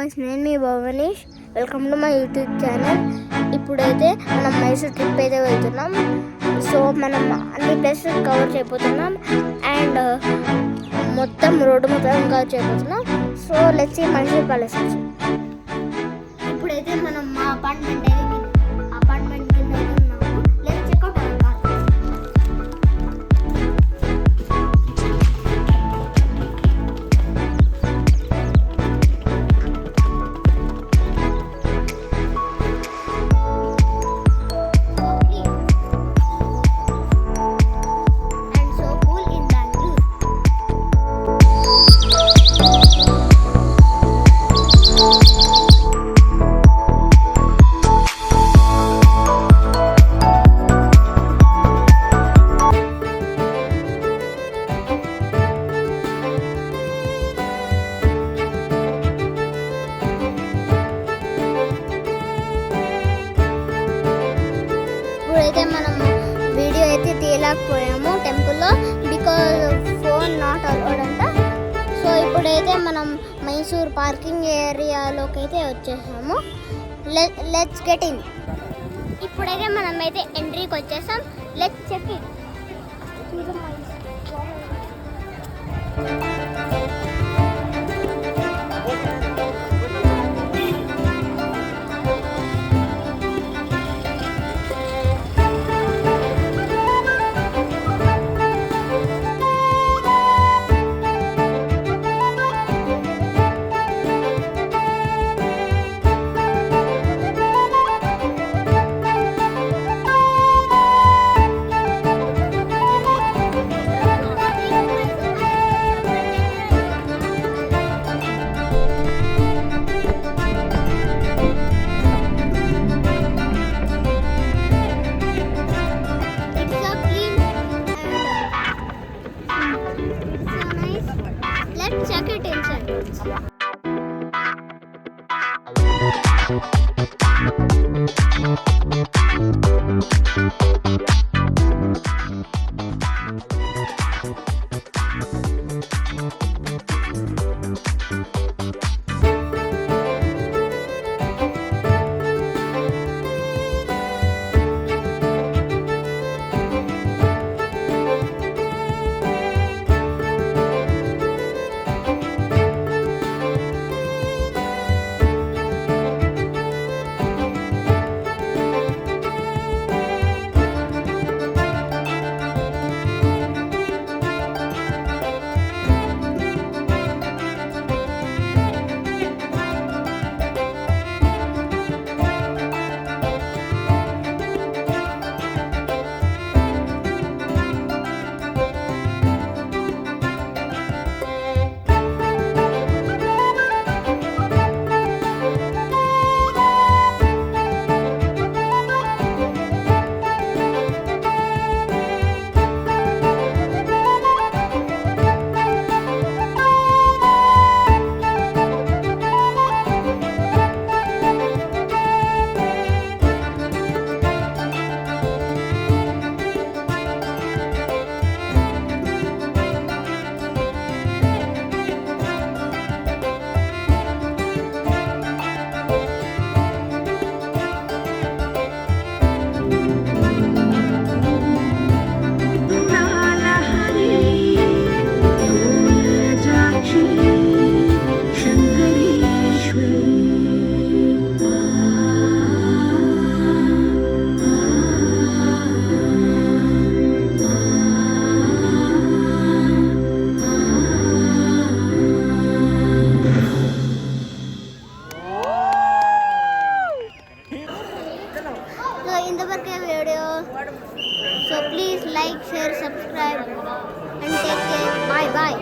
నేను మీ Bhavneesh, welcome to my YouTube channel. ఇప్పుడైతే మనం మైసూర్ ట్రిప్ అయితే వెళ్తున్నాం. సో మనం అన్ని ప్లేసెస్ కవర్ చేయబోతున్నాం అండ్ మొత్తం రోడ్డు మొత్తం కవర్ చేయబోతున్నాం. So let's see Mysore palace. ఇప్పుడైతే మనం మా అపార్ట్మెంట్ కింద ఉన్నాము. Let's check out our car. ఇప్పుడైతే మనం వీడియో అయితే తీయలేకపోయాము టెంపుల్లో, బికాజ్ ఫోన్ నాట్ అలౌడ్ అంట. సో ఇప్పుడైతే మనం మైసూర్ పార్కింగ్ ఏరియాలోకి అయితే వచ్చేసాము. Let's get in. ఇప్పుడైతే మనం అయితే ఎంట్రీకి వచ్చేసాం. Let's check in. Let's check it inside. ఇంతవరకే వీడియో. So please like, share, subscribe and take care. Bye bye.